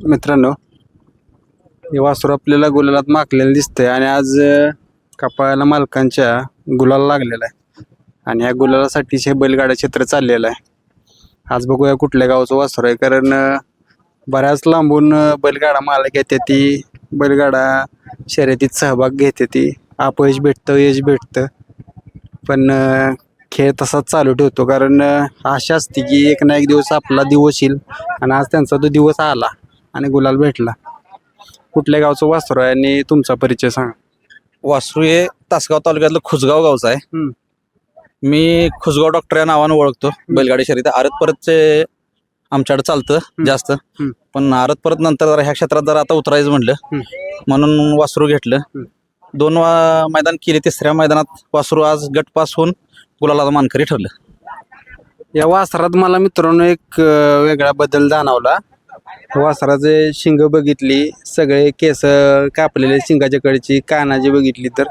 मित्रांनो, हे वासरू आपल्याला गुलालात माखलेलं दिसतंय आणि आज कपाळाला मालकांच्या गुलाल लागलेला आहे आणि ह्या गुलालासाठीच हे बैलगाडा क्षेत्र चाललेलं आहे. आज बघूया कुठल्या गावचं वासरू आहे, कारण बऱ्याच लांबून बैलगाडा मालक येते ती बैलगाडा शर्यतीत सहभाग घेते ती. अपयश भेटतं, यश भेटतं, पण खेळ तसाच चालू ठेवतो, कारण आशा असते की एक ना एक दिवस आपला दिवस येईल आणि आज त्यांचा तो दिवस आला आणि गुलाल भेटला. कुठल्या गावचं वासरू आहे आणि तुमचा परिचय सांगा. वासरू हे तासगाव तालुक्यातलं खुसगाव गावचं आहे. हम्म. मी खुसगाव डॉक्टर या नावानं ओळखतो. बैलगाडी शर्यत आरत परतचे आमच्याकडे चालतं जास्त, पण आरत परत नंतर जरा ह्या क्षेत्रात जरा आता उतरायचं म्हणलं म्हणून वासरू घेतलं. 2 मैदान केले, तिसऱ्या मैदानात वासरू आज गट पास होऊन गुलालाचा मानकरी ठरलं. या वासरात मला मित्रांनो एक वेगळा बदल जाणवला. वासराचे शिंग बघितली, सगळे केस कापलेले शिंगाच्या कडची, कानाची बघितली तर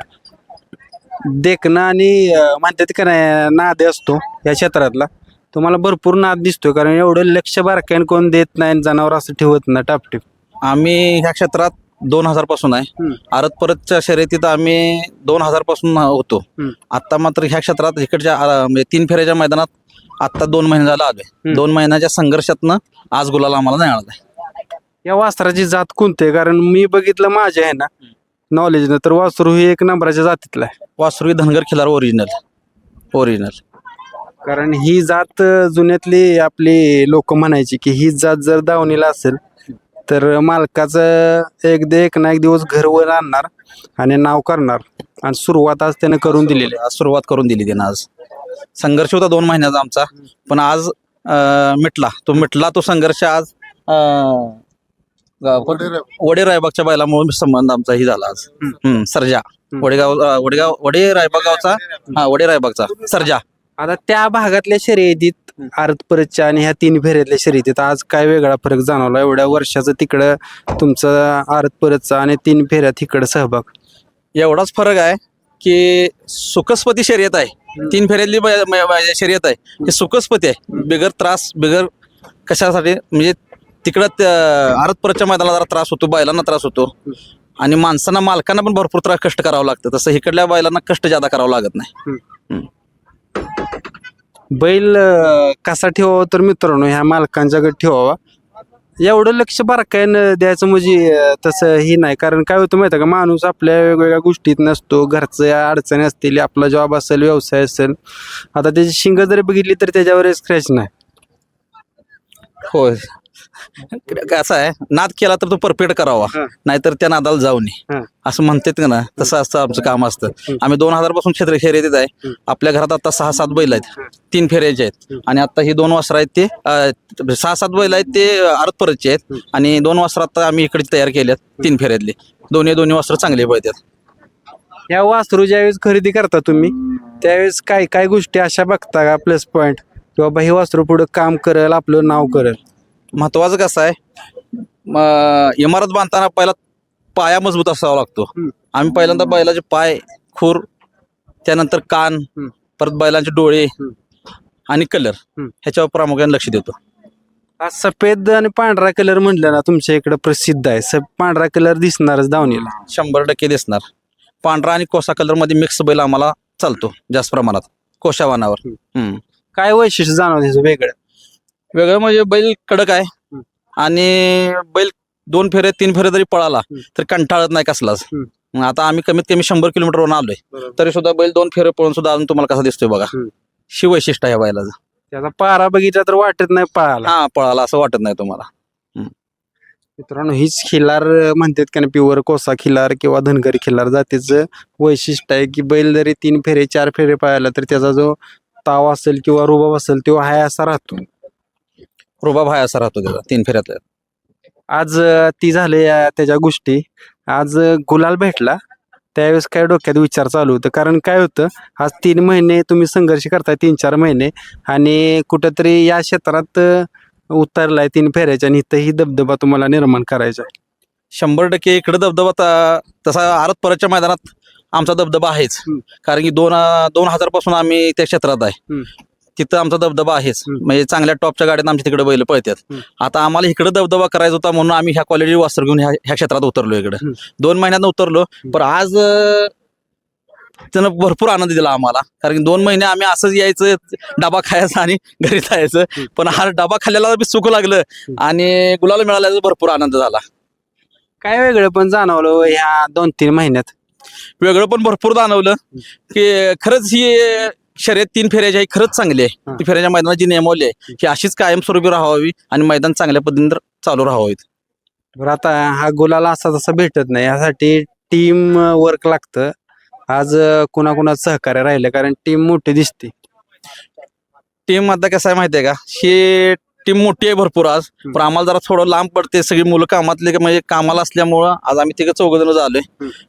देखणं आणि म्हणतात का नाही नाद असतो या क्षेत्रातला, तुम्हाला भरपूर नाद दिसतोय, कारण एवढं लक्ष बारकाईन कोण देत नाही, जनावर असं ठेवत नाही टापटीप. आम्ही ह्या क्षेत्रात 2000 पासून आहे. आरत परतच्या शर्यतीत आम्ही 2000 पासून होतो. आता मात्र ह्या क्षेत्रात इकडच्या म्हणजे 3 फेऱ्याच्या मैदानात आता 2 महिने झाला आलोय. 2 महिन्याच्या संघर्षातनं आज गुलाला आम्हाला नाही आला. या वासराची जात कोणती आहे? कारण मी बघितलं माझ्या आहे ना नॉलेजनं, तर वासरू ही एक नंबराच्या जातीतला आहे. वासरू धनगर खिलार ओरिजिनल. कारण ही जात जुन्यातली आपली लोक म्हणायची की ही जात जर दावणीला असेल तर मालकाचं एक ना एक दिवस घरवर आणणार आणि नाव करणार, आणि सुरुवात आज त्यानं करून दिलेली. आज सुरुवात करून दिली त्यानं. आज संघर्ष होता 2 महिन्याचा आमचा, पण आज मिटला तो संघर्ष. आज वडे रायबागच्या बैलामुळे संबंध आमचा ही झाला आज. सर्जा वडे रायबाग गावचा, वडे रायबागचा सर्जा. आता त्या भागातल्या शर्यतीत आरत परतच्या आणि ह्या 3 फेऱ्यातल्या शर्यतीत आज काय वेगळा फरक जाणवला? एवढ्या वर्षाचं तिकडं तुमचं आरत परतचा आणि 3 फेऱ्यात इकडं सहभाग, एवढाच फरक आहे की सुकसपती शर्यत आहे. 3 फेऱ्यातली शर्यत आहे हे सुकसपती आहे, बिगर त्रास, बिगर कशासाठी म्हणजे तिकडं आरत परतच्या मैदानाला जरा त्रास होतो, बैलांना त्रास होतो आणि माणसांना मालकांना पण भरपूर कष्ट करावं लागतं. तसं इकडल्या बैलांना कष्ट जादा करावं लागत नाही. बैल कसा ठेवावा तर मित्रांनो ह्या मालकांच्याकडे ठेवावा. एवढं लक्ष बारकाईनं द्यायचं म्हणजे तसं ही नाही, कारण काय होतं माहिती आहे का, माणूस आपल्या वेगवेगळ्या गोष्टीत नसतो, घरच्या अडचणी असतील, आपला जॉब असेल, व्यवसाय असेल. आता त्याची शिंग जरी बघितली तर त्याच्यावर स्क्रॅच नाही. होय, कसं आहे, नाद केला तर तो परफेक्ट करावा, नाहीतर त्या नादाला जाऊ नये असं म्हणतात का ना, तसं असतं आमचं काम असतं. आम्ही 2000 पासून क्षेत्र शर्यतीत आहे. आपल्या घरात आता 6-7 बैल आहेत, 3 फेऱ्याचे आहेत, आणि आता ही 2 वासरं आहेत ते 6-7 बैल आहेत ते आरत परतचे आहेत, आणि 2 वासरं आता आम्ही इकडे तयार केल्यात 3 फेऱ्यातले. दोन्ही वासरं चांगले पळतात. या वासरू ज्यावेळेस खरेदी करता तुम्ही त्यावेळेस काय काय गोष्टी अशा बघता का प्लस पॉईंट, की बाबा हे वासरू पुढं काम करेल, आपलं नाव करेल? महत्वाचं कसं आहे, इमारत बांधताना पहिला पाया मजबूत असावा लागतो. आम्ही पहिल्यांदा बैलाचे पाय, खूर, त्यानंतर कान, परत बैलांचे डोळे आणि कलर ह्याच्यावर प्रामुख्याने लक्ष देतो. हा सफेद आणि पांढरा कलर म्हटलं ना तुमच्या इकडे प्रसिद्ध आहे. पांढरा कलर दिसणारच दावणीला, 100% दिसणार. पांढरा आणि कोसा कलर मध्ये मिक्स बैल आम्हाला चालतो जास्त प्रमाणात कोशावानावर. काय वैशिष्ट्य जाणवतं त्याचं वेगळं म्हणजे बैल कडक आहे आणि बैल 2 फेरे 3 फेरे जरी पळाला तर कंटाळत नाही कसलाच. आता आम्ही कमीत कमी 100 किलोमीटरवरून आलोय तरी सुद्धा बैल 2 फेरे पळून सुद्धा अजून तुम्हाला कसा दिसतोय बघा. शी वैशिष्ट्य आहे बैलाचं. त्याचा पारा बघितला तर वाटत नाही पळाला. पळाला असं वाटत नाही तुम्हाला. मित्रांनो, हीच खिलार म्हणतात का प्युअर कोसा खिलार किंवा धनगरी खिलार जातीचं वैशिष्ट्य आहे, की बैल जरी 3 फेरे 4 फेरे पळाला तर त्याचा जो ताव असेल किंवा रुबाब असेल तो हाय असा राहतो. रुबाब हाय असा राहतो त्याचा 3 फेऱ्यात. आज ती झाले त्याच्या गोष्टी. आज गुलाल भेटला त्यावेळेस काय डोक्यात विचार चालू होतं? कारण काय होतं, आज 3 महिने तुम्ही संघर्ष करताय, 3-4 महिने, आणि कुठंतरी या क्षेत्रात उतरलाय 3 फेऱ्याच्या, आणि इथंही दबदबा तुम्हाला निर्माण करायचा आहे. 100% इकडे दबदबा तसा आरत परतच्या मैदानात आमचा दबदबा आहेच, कारण की 2000 पासून आम्ही त्या क्षेत्रात आहे. तिथं आमचा दबदबा आहेच. म्हणजे चांगल्या टॉपच्या गाड्यात आमच्या तिकडे बैल पळतात. आता आम्हाला इकडे दबदबा करायचा होता म्हणून आम्ही ह्या क्वालिटी वासर घेऊन ह्या क्षेत्रात उतरलो. इकडे 2 महिन्यात उतरलो. पण आज त्यानं भरपूर आनंद दिला आम्हाला. कारण की 2 महिने आम्ही असंच यायचं, डबा खायचा आणि घरी जायचं. पण हा डबा खाल्ल्याला बी सुख लागलं आणि गुलाल मिळाल्याचा भरपूर आनंद झाला. काय वेगळं पण जाणवलं ह्या 2-3 महिन्यात? वेगळं पण भरपूर जाणवलं की खरंच ही शर्यत 3 फेऱ्याची आहे, खरंच चांगली आहे. 3 फेऱ्याच्या मैदानाची नियमावली आहे की अशीच कायमस्वरूपी राहावी आणि मैदान चांगल्या पद्धतीने चालू राहावीत. बरं, आता हा गुलाल असा तसा भेटत नाही, यासाठी टीम वर्क लागतं. आज कुणाकुणाचं सहकार्य राहिलं, कारण टीम मोठी दिसते. टीम आता कसं आहे माहितीये का, ही टीम मोठी आहे भरपूर आज. पण आम्हाला जरा थोडं लांब पडते. सगळी मुलं कामातले म्हणजे कामाला असल्यामुळं आज आम्ही 3-4 जण झालोय.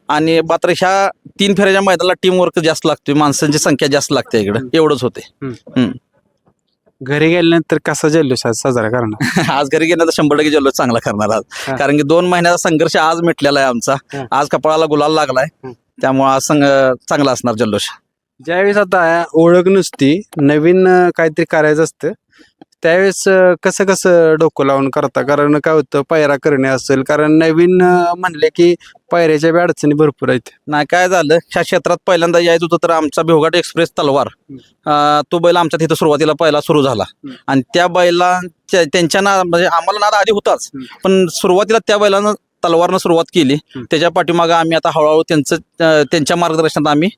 आणि मात्र ह्या 3 फेऱ्याच्या मैदानाला टीम वर्क जास्त लागतोय, माणसांची संख्या जास्त लागते इकडे, एवढंच होते. घरी गेल्यानंतर कसा जल्लोष आज साजरा करणार? आज घरी गेल्यानंतर 100% जल्लोष चांगला करणार आज. कारण की 2 महिन्याचा संघर्ष आज मिटलेला आहे आमचा. आज कपाळाला गुलाल लागलाय, त्यामुळे आज चांगला असणार जल्लोष. ज्यावेळेस आता ओळख नुसती, नवीन काहीतरी करायचं असतं, त्यावेळेस कसं कसं डोकं लावून करता? कारण काय होतं, पायरा करणे असेल, कारण नवीन म्हणले की पायऱ्याच्या बी अडचणी भरपूर आहेत. नाही, काय झालं, ह्या क्षेत्रात पहिल्यांदा यायचं होतं तर आमचा भिवघाट एक्सप्रेस तलवार तो बैल आमच्या तिथं सुरुवातीला पहिला सुरू झाला. आणि त्या बैला त्यांच्या म्हणजे आम्हाला नाद आधी होताच, पण सुरुवातीला त्या बैलानं तलवारनं सुरुवात केली. त्याच्या पाठीमागं आम्ही आता हळूहळू त्यांच्या मार्गदर्शनात आम्ही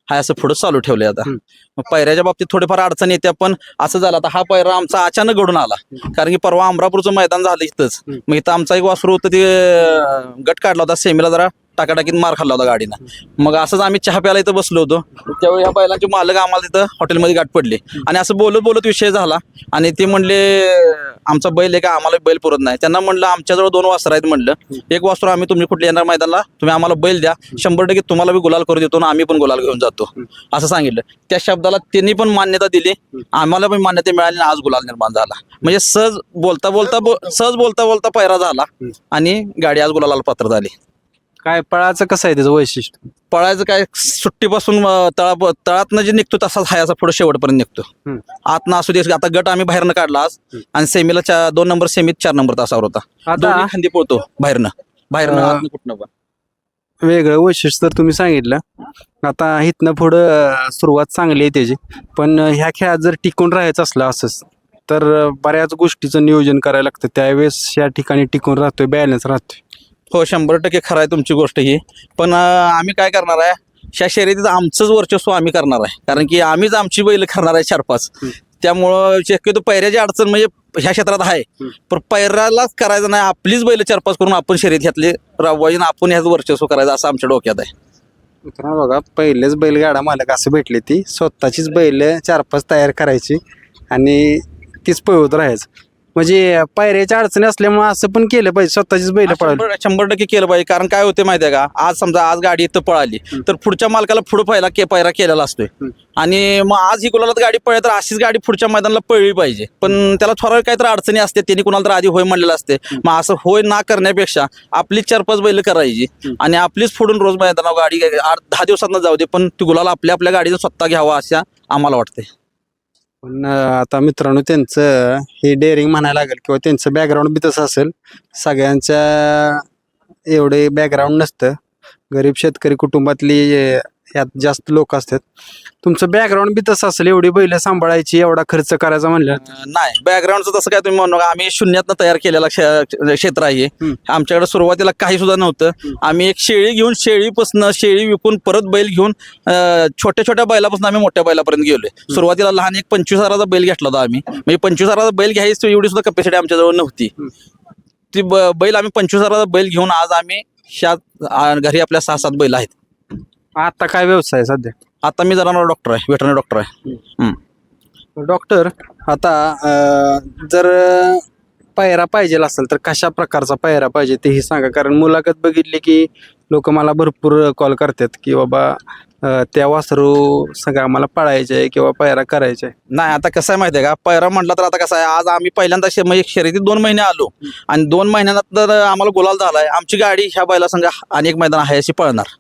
हाय असं पुढे चालू ठेवले. आता मग पायऱ्याच्या बाबतीत थोडेफार अडचणी येत्या, पण असं झालं आता हा पायरा आमचा अचानक घडून आला. कारण की परवा अमरापूरचं मैदान झालं इथंच. मग इथं आमचा एक वासरू होतं, ते गट काढला होता, सेमीला जरा टाकाटाकीत मार खाल्ला होता गाडीनं. मग असंच आम्ही चहा प्यायला इथं बसलो होतो, त्यावेळी ह्या बैलांचे मालक आम्हाला तिथं हॉटेलमध्ये गाठ पडले आणि असं बोलत बोलत विषय झाला. आणि ते म्हणले आमचा बैल आहे का, आम्हाला बैल पुरत नाही. त्यांना म्हणलं आमच्याजवळ 2 वासर आहेत, म्हणलं एक वासरू आम्ही तुम्ही कुठल्या येणार मैदानाला, तुम्ही आम्हाला बैल द्या, 100% तुम्हाला बी गुलाल करू देतो आणि आम्ही पण गुलाल घेऊन जातो असं सांगितलं. त्या शब्दाला त्यांनी पण मान्यता दिली, आम्हाला पण मान्यता मिळाली आणि आज गुलाल निर्माण झाला. म्हणजे सहज बोलता बोलता पायरा झाला आणि गाडी आज गुलालाला पात्र झाली. काय पळाचं कसं आहे त्याचं वैशिष्ट्य? पळायचं काय, सुट्टीपासून तळातनं जे निघतो तसाच हाय, असा पुढे शेवटपर्यंत निघतो. आतनं असू दे. आता गट आम्ही बाहेरनं काढला आज आणि सेमीला 2 नंबर सेमीत 4 नंबर तासावर होता. दोन्ही खांदी पळतो बाहेरनं आतनं कुठनं पण. वेगळं वैशिष्ट्य तर तुम्ही सांगितलं. आता इथनं पुढं सुरुवात चांगली आहे त्याची, पण ह्या खेळात जर टिकून राहायचं असलं असंच, तर बऱ्याच गोष्टीचं नियोजन करायला लागतं. त्यावेळेस या ठिकाणी टिकून राहतोय, बॅलन्स राहतोय. हो, 100% खरं आहे तुमची गोष्ट ही. पण आम्ही काय करणार आहे, ह्या शर्यतीत आमचंच वर्चस्व आम्ही करणार आहे. कारण की आम्हीच आमची बैल करणार आहे 4-5. त्यामुळं शक्यतो पैऱ्याची अडचण म्हणजे ह्या क्षेत्रात आहे, पण पैरालाच करायचं नाही, आपलीच बैल 4-5 करून आपण शर्यत घातली राबवायची, आपण ह्याच वर्चस्व करायचं असं आमच्या डोक्यात आहे. मित्रांनो बघा, पहिलेच बैलगाडा मालक असं भेटले, ती स्वतःचीच बैल 4-5 तयार करायची आणि तीच पळवत राहायचं. म्हणजे पायऱ्याच्या अडचणी असल्यामुळे असं पण केलं पाहिजे, स्वतःचीच बैल पळाली. 100% केलं पाहिजे. कारण काय होते माहितीये का, आज समजा आज गाडी इथं पळाली तर पुढच्या मालकाला पुढे पायरा केलेला असतोय आणि मग आज ही गुलालात गाडी पळली तर अशीच गाडी पुढच्या मैदानाला पळली पाहिजे. पण त्याला थोडा काहीतरी अडचणी असते, त्यांनी कुणाला तर आधी होय म्हणलेलं असते. मग असं होय ना करण्यापेक्षा आपलीच 4-5 बैल करायची आणि आपलीच फोडून रोज मैदानावर गाडी 8-10 दिवसात जाऊ दे, पण ती गुलाल आपल्या गाडीनं स्वतः घ्यावा असं आम्हाला वाटते. पण आता मित्रांनो, त्यांचं हे डेअरिंग म्हणायला लागेल किंवा त्यांचं बॅकग्राऊंड बी तसं असेल. सगळ्यांच्या एवढे बॅकग्राऊंड नसतं, गरीब शेतकरी कुटुंबातली यात जास्त लोक असतात. तुमचं बॅकग्राऊंड बी तसं असेल, एवढी बैल सांभाळायची, एवढा खर्च करायचा म्हणलं. नाही, बॅकग्राऊंडचं तसं काय तुम्ही म्हणू नका. आम्ही शून्यातनं तयार केलेला क्षेत्र आहे. आमच्याकडे सुरुवातीला काही सुद्धा नव्हतं. आम्ही एक शेळी घेऊन, शेळी विकून परत बैल घेऊन छोट्या बैलापासून आम्ही मोठ्या बैलापर्यंत गेलोय. सुरुवातीला लहान एक 25,000चा बैल घेतला होता आम्ही. म्हणजे 25,000चा बैल घ्यायची एवढी सुद्धा कॅपॅसिटी आमच्याजवळ नव्हती. ती बैल आम्ही 25,000चा बैल घेऊन आज आम्ही घरी आपल्या 6-7 बैल आहेत. आता काय व्यवसाय आहे सध्या? आता मी जनावर डॉक्टर आहे, वेटरनरी डॉक्टर आहे. डॉक्टर, आता जर पायरा पाहिजे असेल तर कशा प्रकारचा पायरा पाहिजे तेही सांगा. कारण मुलाखत बघितली की लोक मला भरपूर कॉल करतात की बाबा त्या वासरू सगळं आम्हाला पळायचं आहे किंवा पायरा करायचा आहे. नाही, आता कसं आहे माहिती आहे का, पायरा म्हटलं तर आता कसं आहे, आज आम्ही पहिल्यांदा म्हणजे शर्यतीत 2 महिने आलो आणि 2 महिन्यानंतर आम्हाला गुलाल झालाय. आमची गाडी ह्या बैला संघ अनेक मैदान आहे अशी पळणार.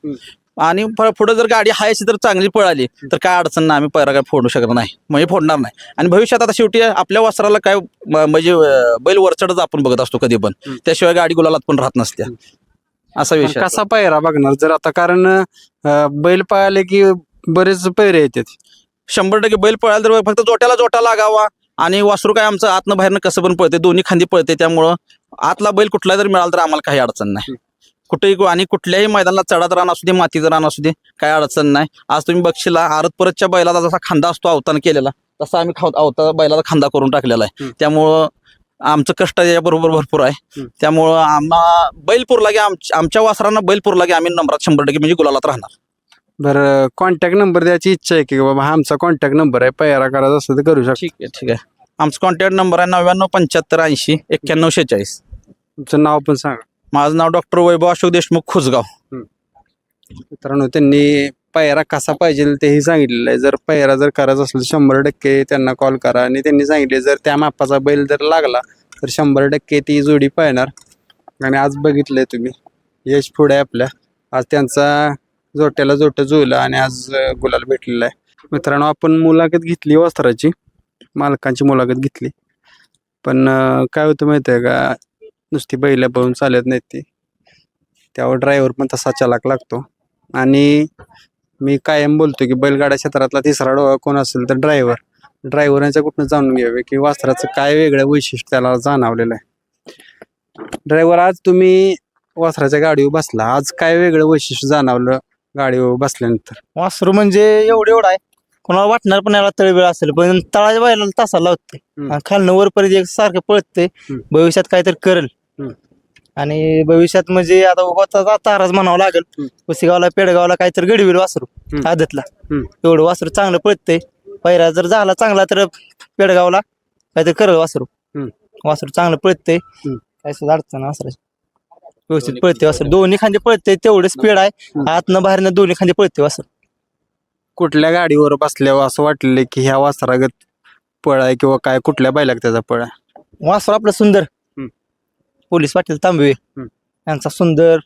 आणि पुढे जर गाडी हायची तर चांगली पळाली तर काय अडचण नाही, आम्ही पैरा काय फोडू शकत नाही, म्हणजे फोडणार नाही. आणि भविष्यात आता शेवटी आपल्या वासराला काय म्हणजे बैल वरचढच आपण बघत असतो कधी पण, त्याशिवाय गाडी गुलालात पण राहत नसत्या, असा विषय. कसा पायरा बघणार जर आता, कारण बैल पळाले की बरेच पैरे येतात. 100% बैल पळायला तर फक्त जोट्याला जोटा लागावा, आणि वासरू काय आमचं आतनं बाहेरनं कसं पण पळते, दोन्ही खांदी पळते, त्यामुळं आतला बैल कुठला जर मिळाला तर आम्हाला काही अडचण नाही कुठेही. आणि कुठल्याही मैदानाला चढात रान असू दे, मातीचं रान असू दे, काय अडचण नाही. आज तुम्ही बघशील आरत परतच्या बैलाला जसा खांदा असतो अवतान केलेला, तसा आम्ही अवता बैलाला खांदा करून टाकलेला आहे. त्यामुळं आमचं कष्ट याबरोबर भरपूर आहे. त्यामुळं आम्हा बैल पुरला की आमच्या वासरांना बैल पुरला की आम्ही नंबरात 100% म्हणजे गुलालात राहणार. बरं, कॉन्टॅक्ट नंबर द्यायची इच्छा आहे की बाबा हा आमचा कॉन्टॅक्ट नंबर आहे, पायरा करायचा असं तर करू शकतो. ठीक आहे. आमचा कॉन्टॅक्ट नंबर आहे 9975809146. तुमचं नाव पण सांगा. माझं नाव डॉक्टर वैभव अशोक देशमुख, खुसगाव. मित्रांनो, त्यांनी पायरा कसा पाहिजे तेही सांगितलेलं आहे. जर पायरा जर करायचा असेल तर 100% त्यांना कॉल करा. आणि त्यांनी सांगितले जर त्या मापाचा बैल जर लागला तर 100% ती जोडी पाहणार. आणि आज बघितलंय तुम्ही यश पुढे आपल्या, आज त्यांचा जोट्याला जोट जुळला आणि आज गुलाल भेटलेला आहे. मित्रांनो, आपण मुलाखत घेतली वस्त्राची, मालकांची मुलाखत घेतली, पण काय होतं माहिती आहे का, नुसती बैला पळून चालत नाहीत ती, त्यावर ड्रायव्हर पण तसा चालाक लागतो. आणि मी कायम बोलतो की बैलगाडा क्षेत्रातला तिसरा डोळा कोण असेल तर ड्रायव्हरांच्या कुठनं जाणून घ्यावे की वासराचं काय वेगळं वैशिष्ट्य त्याला जाणवलेलं आहे. ड्रायव्हर, आज तुम्ही वासराच्या गाडीवर बसला, आज काय वेगळं वैशिष्ट्य जाणवलं गाडीवर बसल्यानंतर? वासरू म्हणजे एवढं आहे, कोणाला वाटणार पण याला तळवेळ असेल, पण तळाच्या बैलाला तासा लावते, खालनं वरपर्यंत एक सारखं पळते. भविष्यात काहीतरी करेल. आणि भविष्यात म्हणजे आता होता ताराच म्हणावं लागेल. पुसेगावला पेडगावला काहीतरी घडविल वासरू आदतला, एवढं वासरू चांगलं पळते. पैरा जर झाला चांगला तर पेडगावला काहीतरी करेल वासरू. वासरू चांगलं पळते, काय सुद्धा अडचण नाही वासराची, व्यवस्थित पळते वासरू, दोन्ही खांदे पळते, तेवढे स्पीड आहे, आतनं बाहेरनं दोन्ही खांदे पळते वासरू. कुठल्या गाडीवर बसल्यावर असं वाटलं की ह्या वासरागत पळ आहे किंवा काय, कुठल्या बैलाक त्याचा पळ आहे? वासरू आपलं सुंदर, पोलीस पाटील तांबवे यांचा सुंदर,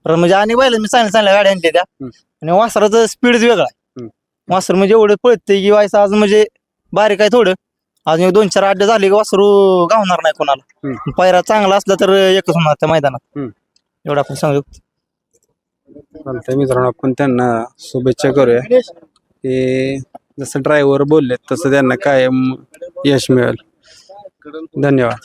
म्हणजे आणि बैल मी चांगल्या गाड्या आणल्या त्या, आणि वासराचं स्पीडच वेगळा आहे. वासरू म्हणजे एवढं पळते की व्हायचं आज म्हणजे बारीक आहे थोडं, अजून 2-4 अड्डे झाले की वासरू गावणार नाही कोणाला. पायरा चांगला असला तर एकच होणार त्या मैदानात, एवढं आपण सांगू शकतो. चालतंय मित्रांनो, आपण त्यांना शुभेच्छा करूया की जसं ड्रायव्हर बोलले तसं त्यांना कायम यश मिळेल. धन्यवाद.